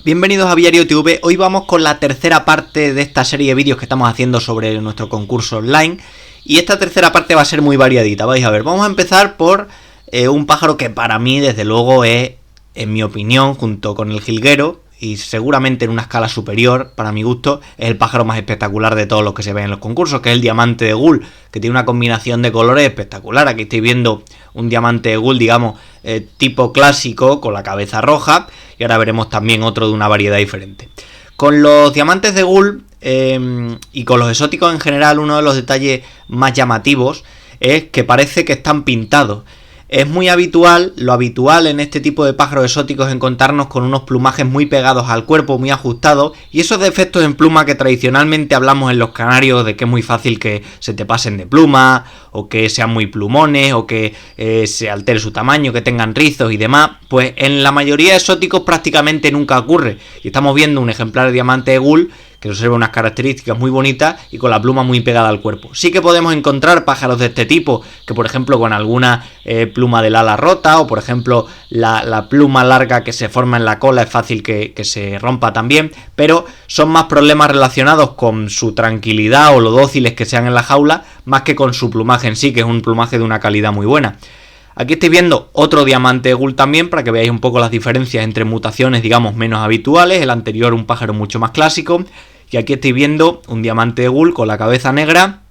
Bienvenidos a Aviario TV. Hoy vamos con la tercera parte de esta serie de vídeos que estamos haciendo sobre nuestro concurso online. Y esta tercera parte va a ser muy variadita, vais a ver. Vamos a empezar por un pájaro que para mí, desde luego, es, en mi opinión, junto con el jilguero, y seguramente en una escala superior, para mi gusto, es el pájaro más espectacular de todos los que se ven en los concursos, que es el diamante de Gull, que tiene una combinación de colores espectacular. Aquí estáis viendo un diamante de Gull, digamos, tipo clásico, con la cabeza roja, y ahora veremos también otro de una variedad diferente. Con los diamantes de Gull y con los exóticos en general, uno de los detalles más llamativos es que parece que están pintados. Es muy habitual, lo habitual en este tipo de pájaros exóticos es encontrarnos con unos plumajes muy pegados al cuerpo, muy ajustados, y esos defectos en pluma que tradicionalmente hablamos en los canarios de que es muy fácil que se te pasen de pluma, o que sean muy plumones, o que se altere su tamaño, que tengan rizos y demás, pues en la mayoría de exóticos prácticamente nunca ocurre. Y estamos viendo un ejemplar de diamante de Gull que observa unas características muy bonitas y con la pluma muy pegada al cuerpo. Sí que podemos encontrar pájaros de este tipo, que por ejemplo con alguna pluma del ala rota, o por ejemplo la pluma larga que se forma en la cola es fácil que se rompa también, pero son más problemas relacionados con su tranquilidad o lo dóciles que sean en la jaula, más que con su plumaje en sí, que es un plumaje de una calidad muy buena. Aquí estáis viendo otro diamante de Gull también, para que veáis un poco las diferencias entre mutaciones, digamos, menos habituales. El anterior un pájaro mucho más clásico. Y aquí estáis viendo un diamante de Gull con la cabeza negra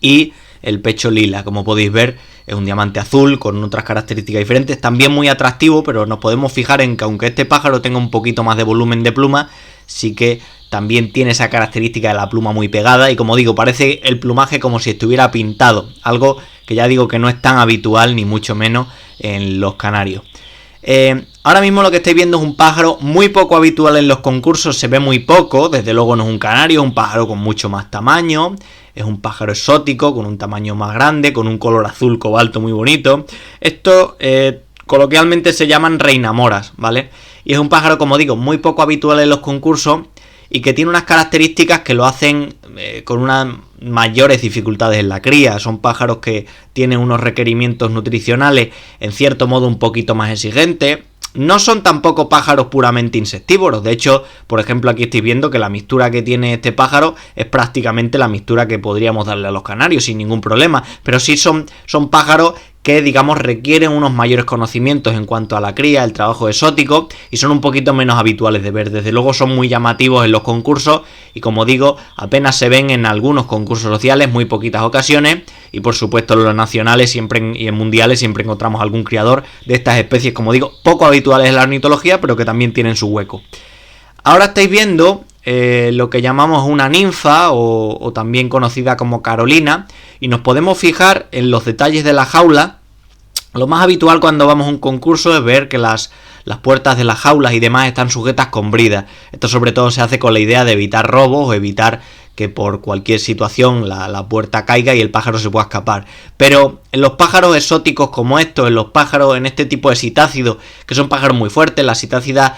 y el pecho lila. Como podéis ver, es un diamante azul con otras características diferentes. También muy atractivo, pero nos podemos fijar en que aunque este pájaro tenga un poquito más de volumen de pluma, sí que también tiene esa característica de la pluma muy pegada. Y como digo, parece el plumaje como si estuviera pintado. Algo que ya digo que no es tan habitual, ni mucho menos en los canarios. Ahora mismo lo que estáis viendo es un pájaro muy poco habitual en los concursos, se ve muy poco, desde luego no es un canario, es un pájaro con mucho más tamaño, es un pájaro exótico, con un tamaño más grande, con un color azul cobalto muy bonito. Esto coloquialmente se llaman reinamoras, ¿vale? Y es un pájaro, como digo, muy poco habitual en los concursos y que tiene unas características que lo hacen con unas mayores dificultades en la cría. Son pájaros que tienen unos requerimientos nutricionales en cierto modo un poquito más exigentes. No son tampoco pájaros puramente insectívoros. De hecho, por ejemplo, aquí estáis viendo que la mixtura que tiene este pájaro es prácticamente la mixtura que podríamos darle a los canarios sin ningún problema. Pero sí son pájaros que, digamos, requieren unos mayores conocimientos en cuanto a la cría, el trabajo exótico, y son un poquito menos habituales de ver. Desde luego son muy llamativos en los concursos y, como digo, apenas se ven en algunos concursos sociales, muy poquitas ocasiones, y por supuesto en los nacionales siempre y en mundiales siempre encontramos algún criador de estas especies, como digo, poco habituales en la ornitología, pero que también tienen su hueco. Ahora estáis viendo lo que llamamos una ninfa o también conocida como Carolina, y nos podemos fijar en los detalles de la jaula. Lo más habitual cuando vamos a un concurso es ver que las puertas de las jaulas y demás están sujetas con bridas. Esto sobre todo se hace con la idea de evitar robos o evitar que por cualquier situación la puerta caiga y el pájaro se pueda escapar. Pero en los pájaros exóticos como estos, en este tipo de citácidos, que son pájaros muy fuertes, las citácidas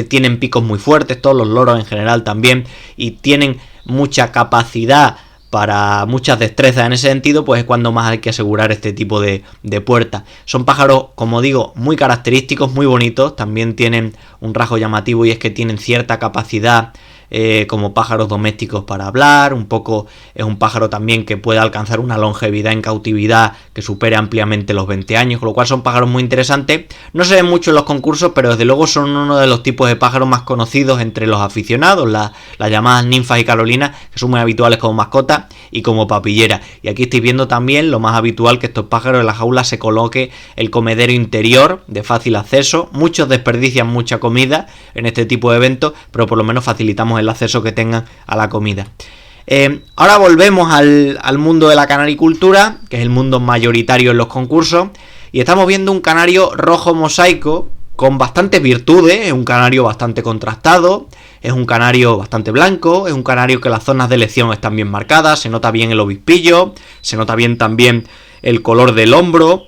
tienen picos muy fuertes, todos los loros en general también, y tienen mucha capacidad para muchas destrezas en ese sentido, pues es cuando más hay que asegurar este tipo de puertas. Son pájaros, como digo, muy característicos, muy bonitos, también tienen un rasgo llamativo y es que tienen cierta capacidad como pájaros domésticos para hablar. Un poco es un pájaro también que puede alcanzar una longevidad en cautividad que supere ampliamente los 20 años, con lo cual son pájaros muy interesantes. No se ven mucho en los concursos, pero desde luego son uno de los tipos de pájaros más conocidos entre los aficionados, las llamadas ninfas y carolinas, que son muy habituales como mascota y como papillera. Y aquí estáis viendo también lo más habitual, que estos pájaros en la jaula se coloque el comedero interior de fácil acceso. Muchos desperdician mucha comida en este tipo de eventos, pero por lo menos facilitamos el acceso que tengan a la comida. Ahora volvemos al mundo de la canaricultura, que es el mundo mayoritario en los concursos, y estamos viendo un canario rojo mosaico con bastantes virtudes. Es un canario bastante contrastado, es un canario bastante blanco, es un canario que las zonas de elección están bien marcadas, se nota bien el obispillo, se nota bien también el color del hombro,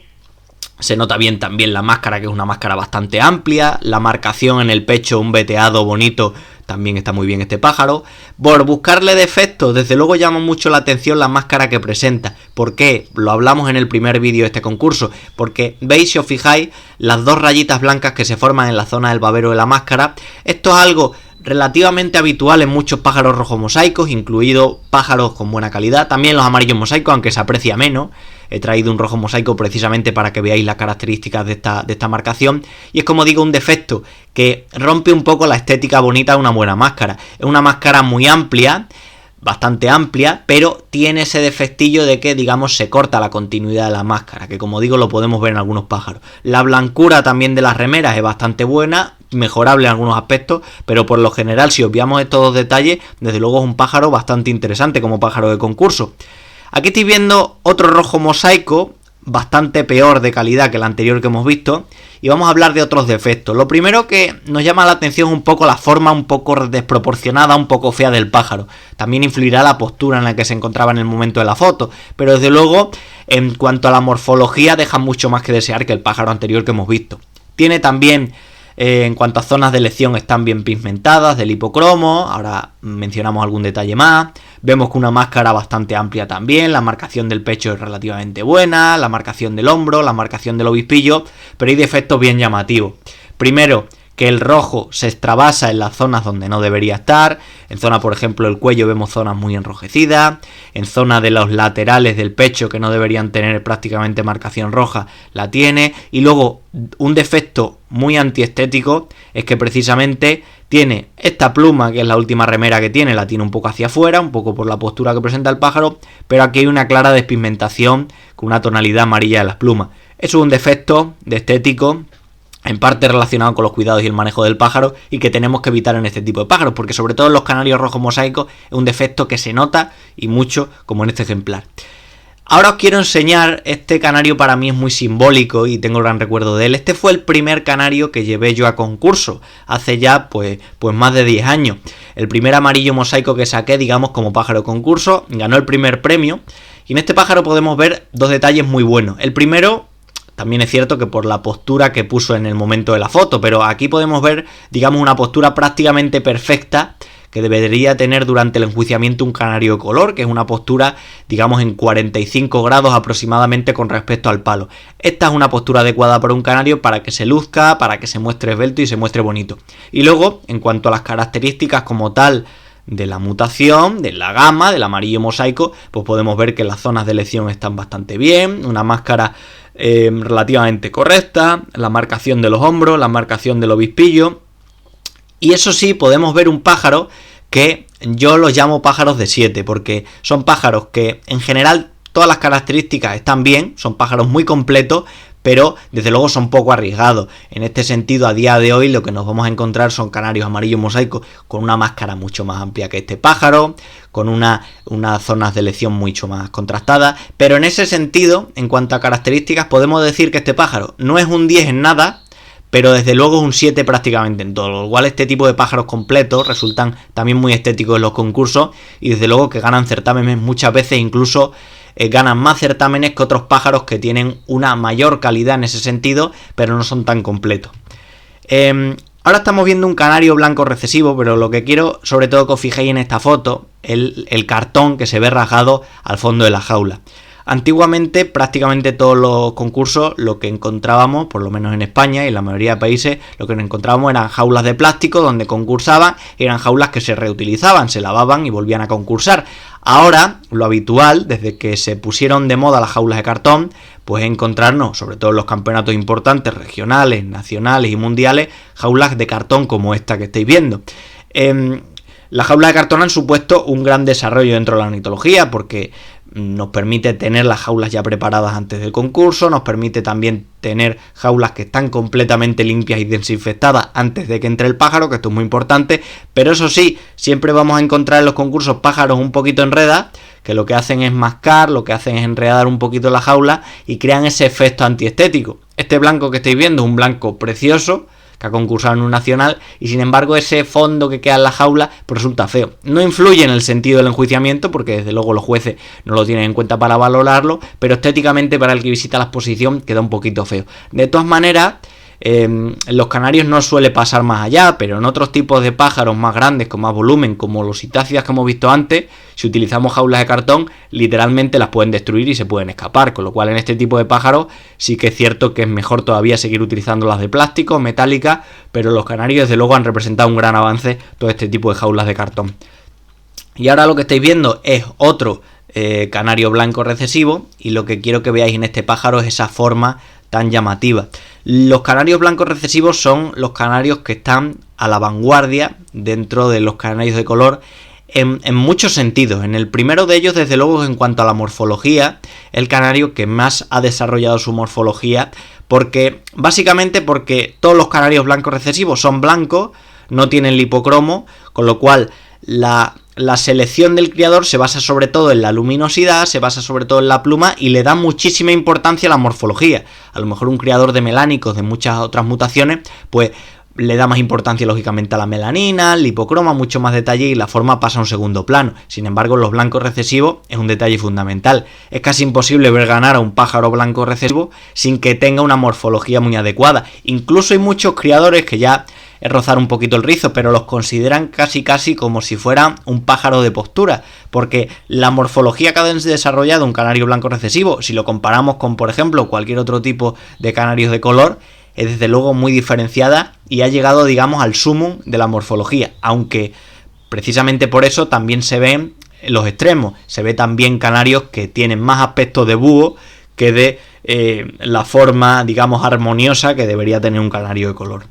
se nota bien también la máscara, que es una máscara bastante amplia, la marcación en el pecho, un veteado bonito también está muy bien este pájaro. Por buscarle defectos, desde luego llama mucho la atención la máscara que presenta. ¿Por qué? Lo hablamos en el primer vídeo de este concurso. Porque veis, si os fijáis, las dos rayitas blancas que se forman en la zona del babero de la máscara. Esto es algo relativamente habitual en muchos pájaros rojos mosaicos, incluidos pájaros con buena calidad, también los amarillos mosaicos, aunque se aprecia menos. He traído un rojo mosaico precisamente para que veáis las características de esta marcación, y es, como digo, un defecto que rompe un poco la estética bonita de una buena máscara. Es una máscara muy amplia, bastante amplia, pero tiene ese defectillo de que, digamos, se corta la continuidad de la máscara, que, como digo, lo podemos ver en algunos pájaros. La blancura también de las remeras es bastante buena, mejorable en algunos aspectos, pero por lo general, si obviamos estos dos detalles, desde luego es un pájaro bastante interesante como pájaro de concurso. Aquí estáis viendo otro rojo mosaico, bastante peor de calidad que el anterior que hemos visto, y vamos a hablar de otros defectos. Lo primero que nos llama la atención es un poco la forma un poco desproporcionada, un poco fea del pájaro. También influirá la postura en la que se encontraba en el momento de la foto, pero desde luego, en cuanto a la morfología, deja mucho más que desear que el pájaro anterior que hemos visto. Tiene también, en cuanto a zonas de elección, están bien pigmentadas, del hipocromo, ahora mencionamos algún detalle más. Vemos que una máscara bastante amplia también, la marcación del pecho es relativamente buena, la marcación del hombro, la marcación del obispillo, pero hay defectos bien llamativos. Primero, que el rojo se extravasa en las zonas donde no debería estar. En zona, por ejemplo, del cuello vemos zonas muy enrojecidas. En zona de los laterales del pecho, que no deberían tener prácticamente marcación roja, la tiene. Y luego, un defecto muy antiestético es que precisamente tiene esta pluma, que es la última remera que tiene, la tiene un poco hacia afuera, un poco por la postura que presenta el pájaro, pero aquí hay una clara despigmentación con una tonalidad amarilla de las plumas. Eso es un defecto de estético, en parte relacionado con los cuidados y el manejo del pájaro, y que tenemos que evitar en este tipo de pájaros, porque sobre todo en los canarios rojos mosaicos es un defecto que se nota, y mucho, como en este ejemplar. Ahora os quiero enseñar, este canario para mí es muy simbólico y tengo gran recuerdo de él. Este fue el primer canario que llevé yo a concurso, hace ya pues más de 10 años. El primer amarillo mosaico que saqué, digamos, como pájaro de concurso, ganó el primer premio, y en este pájaro podemos ver dos detalles muy buenos. El primero, también es cierto que por la postura que puso en el momento de la foto, pero aquí podemos ver, digamos, una postura prácticamente perfecta que debería tener durante el enjuiciamiento un canario de color, que es una postura, digamos, en 45 grados aproximadamente con respecto al palo. Esta es una postura adecuada para un canario, para que se luzca, para que se muestre esbelto y se muestre bonito. Y luego, en cuanto a las características como tal de la mutación, de la gama, del amarillo mosaico, pues podemos ver que las zonas de elección están bastante bien, una máscara relativamente correcta, la marcación de los hombros, la marcación del obispillo. Y eso sí, podemos ver un pájaro que yo los llamo pájaros de 7, porque son pájaros que en general todas las características están bien, son pájaros muy completos, pero desde luego son poco arriesgados. En este sentido, a día de hoy lo que nos vamos a encontrar son canarios amarillos mosaicos con una máscara mucho más amplia que este pájaro, con unas zonas de elección mucho más contrastadas, pero en ese sentido, en cuanto a características, podemos decir que este pájaro no es un 10 en nada, pero desde luego es un 7 prácticamente en todo, lo cual este tipo de pájaros completos resultan también muy estéticos en los concursos, y desde luego que ganan certámenes muchas veces, incluso ganan más certámenes que otros pájaros que tienen una mayor calidad en ese sentido, pero no son tan completos. Ahora estamos viendo un canario blanco recesivo, pero lo que quiero sobre todo que os fijéis en esta foto, el cartón que se ve rasgado al fondo de la jaula. Antiguamente, prácticamente todos los concursos, lo que encontrábamos, por lo menos en España y en la mayoría de países, lo que nos encontrábamos eran jaulas de plástico donde concursaban, eran jaulas que se reutilizaban, se lavaban y volvían a concursar. Ahora, lo habitual, desde que se pusieron de moda las jaulas de cartón, pues es encontrarnos, sobre todo en los campeonatos importantes, regionales, nacionales y mundiales, jaulas de cartón como esta que estáis viendo. Las jaulas de cartón han supuesto un gran desarrollo dentro de la ornitología, porque nos permite tener las jaulas ya preparadas antes del concurso, nos permite también tener jaulas que están completamente limpias y desinfectadas antes de que entre el pájaro, que esto es muy importante, pero eso sí, siempre vamos a encontrar en los concursos pájaros un poquito enredados, que lo que hacen es mascar, lo que hacen es enredar un poquito la jaula y crean ese efecto antiestético. Este blanco que estáis viendo es un blanco precioso, que ha concursado en un nacional, y sin embargo ese fondo que queda en la jaula pues resulta feo. No influye en el sentido del enjuiciamiento, porque desde luego los jueces no lo tienen en cuenta para valorarlo, pero estéticamente para el que visita la exposición queda un poquito feo. De todas maneras, los canarios no suele pasar más allá, pero en otros tipos de pájaros más grandes, con más volumen, como los citácidas que hemos visto antes, si utilizamos jaulas de cartón, literalmente las pueden destruir y se pueden escapar, con lo cual en este tipo de pájaros sí que es cierto que es mejor todavía seguir utilizando las de plástico, metálicas, pero los canarios desde luego han representado un gran avance todo este tipo de jaulas de cartón. Y ahora lo que estáis viendo es otro canario blanco recesivo, y lo que quiero que veáis en este pájaro es esa forma tan llamativa. Los canarios blancos recesivos son los canarios que están a la vanguardia dentro de los canarios de color en muchos sentidos. En el primero de ellos, desde luego, en cuanto a la morfología, el canario que más ha desarrollado su morfología, básicamente porque todos los canarios blancos recesivos son blancos, no tienen lipocromo, con lo cual la selección del criador se basa sobre todo en la luminosidad, se basa sobre todo en la pluma y le da muchísima importancia a la morfología. A lo mejor un criador de melánicos de muchas otras mutaciones, pues le da más importancia lógicamente a la melanina, al lipocroma, mucho más detalle, y la forma pasa a un segundo plano. Sin embargo, en los blancos recesivos es un detalle fundamental. Es casi imposible ver ganar a un pájaro blanco recesivo sin que tenga una morfología muy adecuada. Incluso hay muchos criadores que ya es rozar un poquito el rizo, pero los consideran casi como si fuera un pájaro de postura, porque la morfología que ha desarrollado un canario blanco recesivo, si lo comparamos con, por ejemplo, cualquier otro tipo de canarios de color, es desde luego muy diferenciada y ha llegado, digamos, al sumum de la morfología, aunque precisamente por eso también se ven los extremos, se ve también canarios que tienen más aspecto de búho que de la forma, digamos, armoniosa que debería tener un canario de color.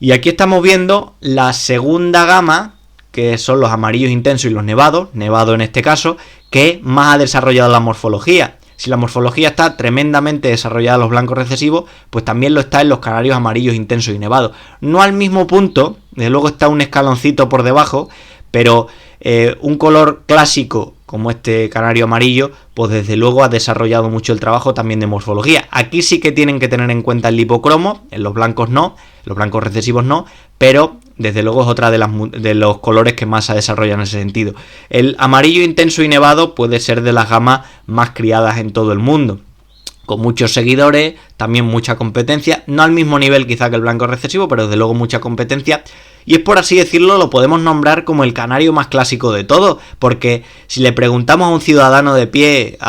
Y aquí estamos viendo la segunda gama, que son los amarillos intensos y los nevados, nevado en este caso, que más ha desarrollado la morfología. Si la morfología está tremendamente desarrollada en los blancos recesivos, pues también lo está en los canarios amarillos intensos y nevados. No al mismo punto, desde luego está un escaloncito por debajo, pero un color clásico como este canario amarillo, pues desde luego ha desarrollado mucho el trabajo también de morfología. Aquí sí que tienen que tener en cuenta el lipocromo, en los blancos no, los blancos recesivos no, pero desde luego es otra de los colores que más se ha desarrollado en ese sentido. El amarillo intenso y nevado puede ser de las gamas más criadas en todo el mundo, con muchos seguidores, también mucha competencia, no al mismo nivel quizá que el blanco recesivo, pero desde luego mucha competencia. Y es, por así decirlo, lo podemos nombrar como el canario más clásico de todo, porque si le preguntamos a un ciudadano a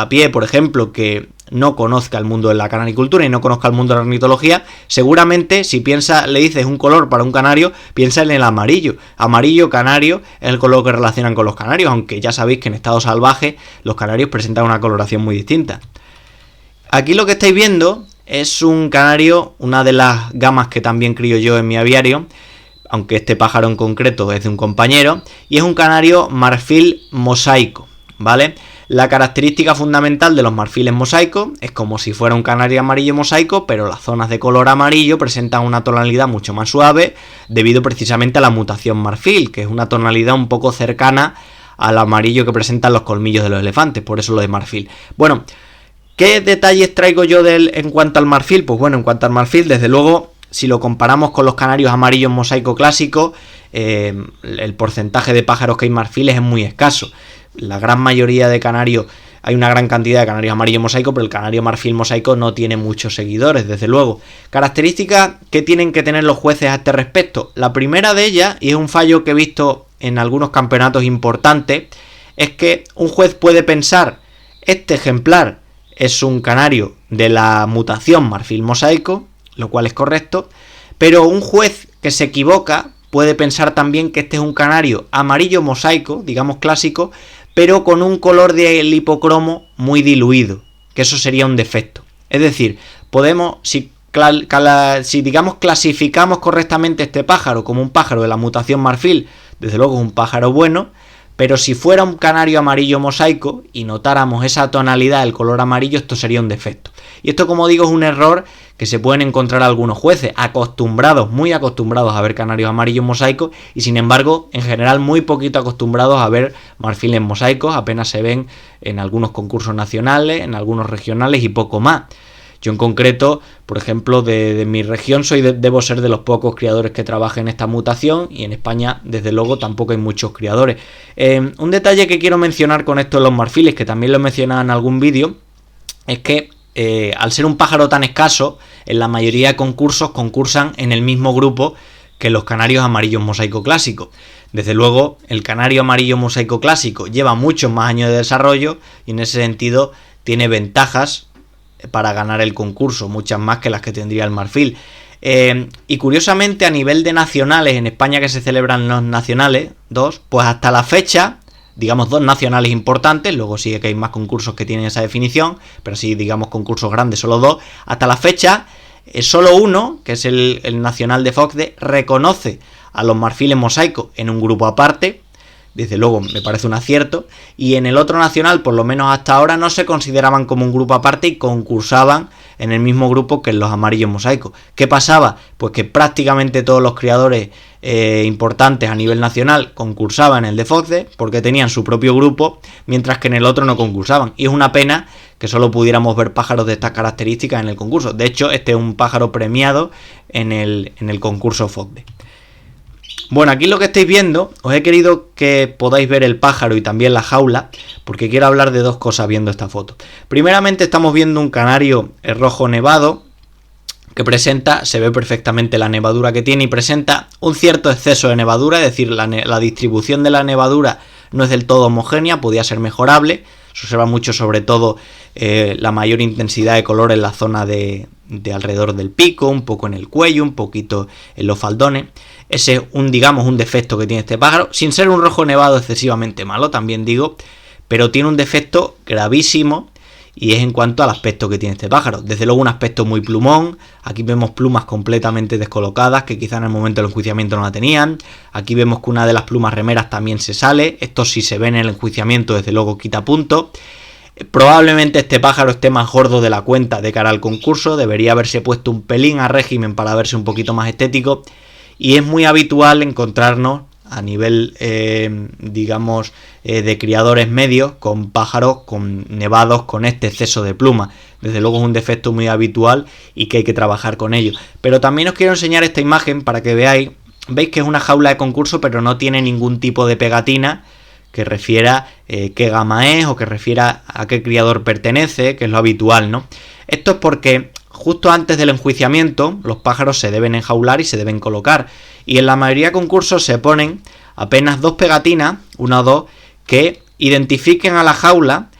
pie, por ejemplo, que no conozca el mundo de la canaricultura y no conozca el mundo de la ornitología, seguramente si le dices un color para un canario, piensa en el amarillo. Amarillo canario es el color que relacionan con los canarios, aunque ya sabéis que en estado salvaje los canarios presentan una coloración muy distinta. Aquí lo que estáis viendo es un canario, una de las gamas que también crío yo en mi aviario, aunque este pájaro en concreto es de un compañero, y es un canario marfil mosaico, ¿vale? La característica fundamental de los marfiles mosaicos es como si fuera un canario amarillo mosaico, pero las zonas de color amarillo presentan una tonalidad mucho más suave debido precisamente a la mutación marfil, que es una tonalidad un poco cercana al amarillo que presentan los colmillos de los elefantes, por eso lo de marfil. Bueno, ¿qué detalles traigo yo en cuanto al marfil? Pues bueno, en cuanto al marfil, desde luego, si lo comparamos con los canarios amarillos mosaico clásicos, el porcentaje de pájaros que hay marfiles es muy escaso. La gran mayoría de canarios, hay una gran cantidad de canarios amarillos mosaico, pero el canario marfil mosaico no tiene muchos seguidores, desde luego. Características que tienen que tener los jueces a este respecto. La primera de ellas, y es un fallo que he visto en algunos campeonatos importantes, es que un juez puede pensar, este ejemplar es un canario de la mutación marfil mosaico, lo cual es correcto, pero un juez que se equivoca puede pensar también que este es un canario amarillo mosaico, digamos clásico, pero con un color de lipocromo muy diluido, que eso sería un defecto. Es decir, podemos, si digamos clasificamos correctamente este pájaro como un pájaro de la mutación marfil, desde luego es un pájaro bueno, pero si fuera un canario amarillo mosaico y notáramos esa tonalidad, el color amarillo, esto sería un defecto. Y esto, como digo, es un error que se pueden encontrar algunos jueces, muy acostumbrados a ver canarios amarillos mosaicos, y sin embargo, en general, muy poquito acostumbrados a ver marfiles mosaicos, apenas se ven en algunos concursos nacionales, en algunos regionales y poco más. Yo en concreto, por ejemplo, de mi región debo ser de los pocos criadores que trabajan en esta mutación, y en España, desde luego, tampoco hay muchos criadores. Un detalle que quiero mencionar con esto de los marfiles, que también lo he mencionado en algún vídeo, es que al ser un pájaro tan escaso, en la mayoría de concursos concursan en el mismo grupo que los canarios amarillos mosaico clásico. Desde luego, el canario amarillo mosaico clásico lleva muchos más años de desarrollo y en ese sentido tiene ventajas para ganar el concurso, muchas más que las que tendría el marfil. Y curiosamente, a nivel de nacionales, en España que se celebran los nacionales, pues hasta la fecha, digamos 2 nacionales importantes, luego sí que hay más concursos que tienen esa definición, pero sí, digamos concursos grandes, solo 2, hasta la fecha, solo uno, que es el nacional de FOCDE, reconoce a los marfiles mosaicos en un grupo aparte. Desde luego me parece un acierto, y en el otro nacional, por lo menos hasta ahora, no se consideraban como un grupo aparte y concursaban en el mismo grupo que en los amarillos mosaicos. ¿Qué pasaba? Pues que prácticamente todos los criadores importantes a nivel nacional concursaban en el de FOCDE porque tenían su propio grupo, mientras que en el otro no concursaban, y es una pena que solo pudiéramos ver pájaros de estas características en el concurso. De hecho, este es un pájaro premiado en el concurso FOCDE. Bueno, aquí lo que estáis viendo, os he querido que podáis ver el pájaro y también la jaula, porque quiero hablar de 2 cosas viendo esta foto. Primeramente estamos viendo un canario rojo nevado, que se ve perfectamente la nevadura que tiene y presenta un cierto exceso de nevadura, es decir, la distribución de la nevadura no es del todo homogénea, podía ser mejorable. Se observa mucho, sobre todo, la mayor intensidad de color en la zona de alrededor del pico, un poco en el cuello, un poquito en los faldones. Ese es un defecto que tiene este pájaro, sin ser un rojo nevado excesivamente malo, también digo, pero tiene un defecto gravísimo y es en cuanto al aspecto que tiene este pájaro. Desde luego un aspecto muy plumón, aquí vemos plumas completamente descolocadas que quizá en el momento del enjuiciamiento no la tenían. Aquí vemos que una de las plumas remeras también se sale, esto si se ve en el enjuiciamiento desde luego quita punto. Probablemente este pájaro esté más gordo de la cuenta de cara al concurso, debería haberse puesto un pelín a régimen para verse un poquito más estético, y es muy habitual encontrarnos a nivel, de criadores medios con pájaros nevados con este exceso de pluma. Desde luego es un defecto muy habitual y que hay que trabajar con ello. Pero también os quiero enseñar esta imagen para que veáis que es una jaula de concurso, pero no tiene ningún tipo de pegatina que refiera qué gama es o que refiera a qué criador pertenece, que es lo habitual, ¿no? Esto es porque justo antes del enjuiciamiento los pájaros se deben enjaular y se deben colocar, y en la mayoría de concursos se ponen apenas 2 pegatinas, 1 o 2, que identifiquen a la jaula.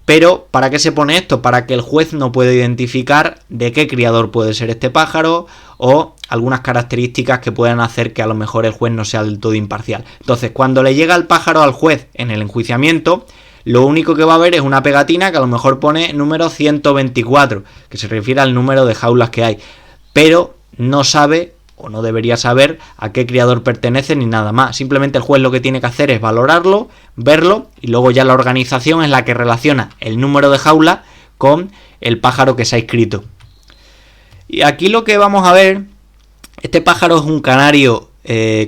Pero ¿para qué se pone esto? Para que el juez no pueda identificar de qué criador puede ser este pájaro o algunas características que puedan hacer que a lo mejor el juez no sea del todo imparcial. Entonces, cuando le llega el pájaro al juez en el enjuiciamiento, lo único que va a ver es una pegatina que a lo mejor pone número 124, que se refiere al número de jaulas que hay, pero no sabe o no debería saber a qué criador pertenece ni nada más. Simplemente el juez lo que tiene que hacer es valorarlo, verlo, y luego ya la organización es la que relaciona el número de jaula con el pájaro que se ha inscrito. Y aquí lo que vamos a ver, este pájaro es un canario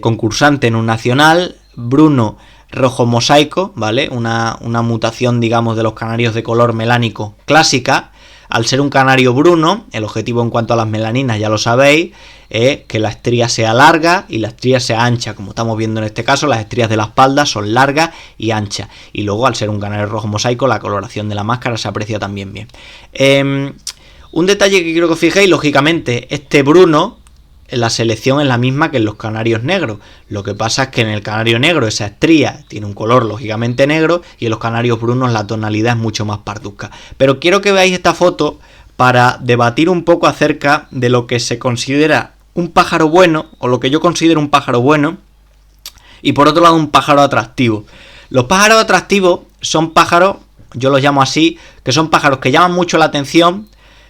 concursante en un nacional, bruno rojo mosaico, ¿vale? Una mutación, digamos, de los canarios de color melánico clásica. Al ser un canario bruno, el objetivo en cuanto a las melaninas ya lo sabéis, es que la estría sea larga y la estría sea ancha. Como estamos viendo en este caso, las estrías de la espalda son largas y anchas. Y luego, al ser un canario rojo mosaico, la coloración de la máscara se aprecia también bien. Un detalle que quiero que os fijéis, lógicamente, este bruno, la selección es la misma que en los canarios negros. Lo que pasa es que en el canario negro esa estría tiene un color lógicamente negro y en los canarios brunos la tonalidad es mucho más parduzca. Pero quiero que veáis esta foto para debatir un poco acerca de lo que se considera un pájaro bueno, o lo que yo considero un pájaro bueno, y por otro lado un pájaro atractivo. Los pájaros atractivos son pájaros, yo los llamo así, que son pájaros que llaman mucho la atención,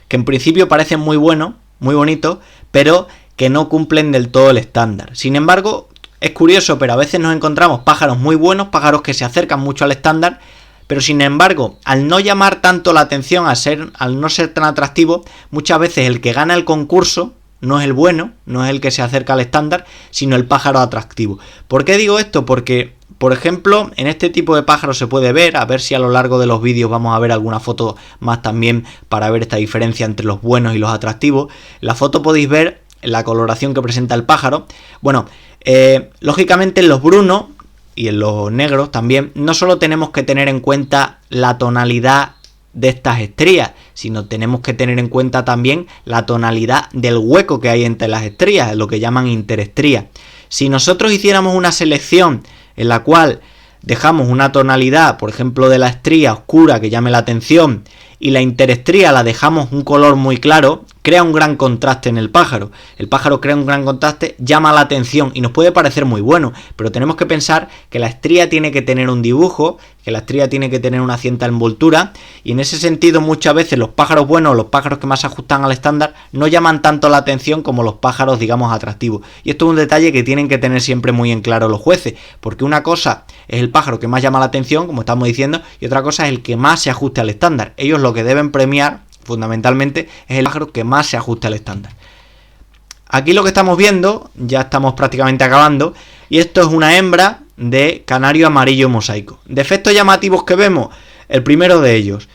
que en principio parecen muy buenos, muy bonitos, pero que no cumplen del todo el estándar. Sin embargo, es curioso, pero a veces nos encontramos pájaros muy buenos, pájaros que se acercan mucho al estándar, pero sin embargo, al no llamar tanto la atención, al no ser tan atractivo, muchas veces el que gana el concurso no es el bueno, no es el que se acerca al estándar, sino el pájaro atractivo. ¿Por qué digo esto? Porque, por ejemplo, en este tipo de pájaros se puede ver, a ver si a lo largo de los vídeos vamos a ver alguna foto más también para ver esta diferencia entre los buenos y los atractivos. En la foto podéis ver la coloración que presenta el pájaro. Bueno, lógicamente en los brunos y en los negros también no solo tenemos que tener en cuenta la tonalidad de estas estrías, sino tenemos que tener en cuenta también la tonalidad del hueco que hay entre las estrías, lo que llaman interestría. Si nosotros hiciéramos una selección en la cual dejamos una tonalidad, por ejemplo, de la estría oscura que llame la atención y la interestría la dejamos un color muy claro, crea un gran contraste en el pájaro. El pájaro crea un gran contraste, llama la atención y nos puede parecer muy bueno, pero tenemos que pensar que la estría tiene que tener un dibujo, que la estría tiene que tener una cierta envoltura, y en ese sentido muchas veces los pájaros buenos, los pájaros que más se ajustan al estándar, no llaman tanto la atención como los pájaros, digamos, atractivos. Y esto es un detalle que tienen que tener siempre muy en claro los jueces, porque una cosa es el pájaro que más llama la atención, como estamos diciendo, y otra cosa es el que más se ajuste al estándar. Ellos lo que deben premiar fundamentalmente es el pájaro que más se ajuste al estándar. Aquí lo que estamos viendo, ya estamos prácticamente acabando, y esto es una hembra de canario amarillo mosaico. Defectos llamativos que vemos, el primero de ellos,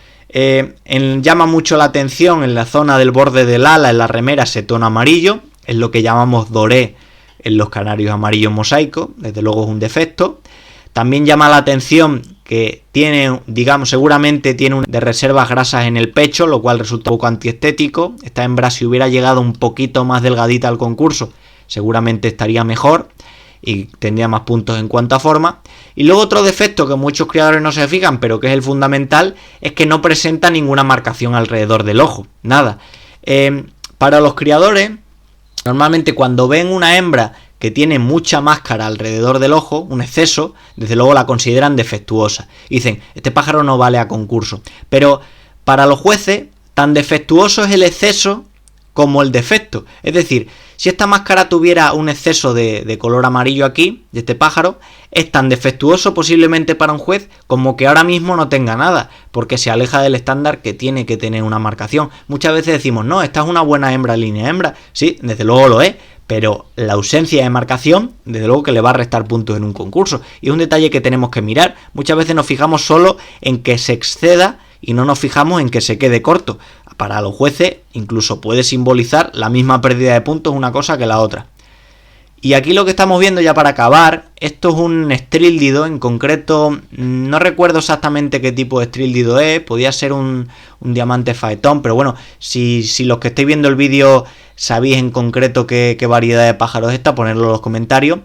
llama mucho la atención en la zona del borde del ala, en la remera, ese tono amarillo, es lo que llamamos doré en los canarios amarillos mosaicos, desde luego es un defecto. También llama la atención que tiene, digamos, seguramente tiene de reservas grasas en el pecho, lo cual resulta un poco antiestético. Esta hembra, si hubiera llegado un poquito más delgadita al concurso, seguramente estaría mejor y tendría más puntos en cuanto a forma. Y luego otro defecto que muchos criadores no se fijan, pero que es el fundamental, es que no presenta ninguna marcación alrededor del ojo, nada. Para los criadores, normalmente cuando ven una hembra que tiene mucha máscara alrededor del ojo, un exceso, desde luego la consideran defectuosa. Dicen, este pájaro no vale a concurso. Pero para los jueces, tan defectuoso es el exceso como el defecto. Es decir, si esta máscara tuviera un exceso de color amarillo aquí, de este pájaro, es tan defectuoso posiblemente para un juez como que ahora mismo no tenga nada, porque se aleja del estándar que tiene que tener una marcación. Muchas veces decimos, no, esta es una buena hembra, línea hembra. Sí, desde luego lo es, pero la ausencia de marcación, desde luego que le va a restar puntos en un concurso. Y es un detalle que tenemos que mirar. Muchas veces nos fijamos solo en que se exceda y no nos fijamos en que se quede corto. Para los jueces incluso puede simbolizar la misma pérdida de puntos una cosa que la otra. Y aquí lo que estamos viendo ya para acabar, esto es un estríldido, en concreto no recuerdo exactamente qué tipo de estríldido es, podía ser un diamante faetón, pero bueno, si los que estáis viendo el vídeo sabéis en concreto qué variedad de pájaro es esta, ponedlo en los comentarios.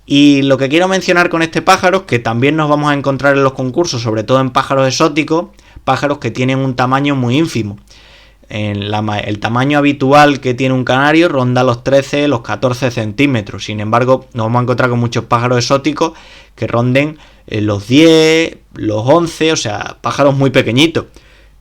Y lo que quiero mencionar con este pájaro es que también nos vamos a encontrar en los concursos, sobre todo en pájaros exóticos, pájaros que tienen un tamaño muy ínfimo. El tamaño habitual que tiene un canario ronda los 13, los 14 centímetros. Sin embargo, nos vamos a encontrar con muchos pájaros exóticos que ronden los 10, los 11, o sea, pájaros muy pequeñitos.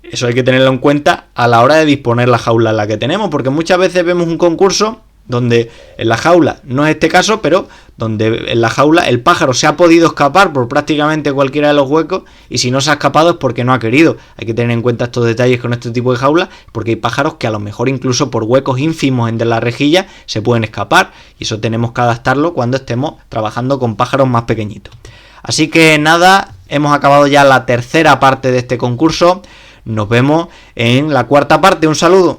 Eso hay que tenerlo en cuenta a la hora de disponer la jaula en la que tenemos, porque muchas veces vemos un concurso donde en la jaula, no es este caso, pero donde en la jaula el pájaro se ha podido escapar por prácticamente cualquiera de los huecos, y si no se ha escapado es porque no ha querido. Hay que tener en cuenta estos detalles con este tipo de jaula, porque hay pájaros que a lo mejor incluso por huecos ínfimos entre la rejilla se pueden escapar, y eso tenemos que adaptarlo cuando estemos trabajando con pájaros más pequeñitos. Así que nada, hemos acabado ya la tercera parte de este concurso. Nos vemos en la cuarta parte. Un saludo.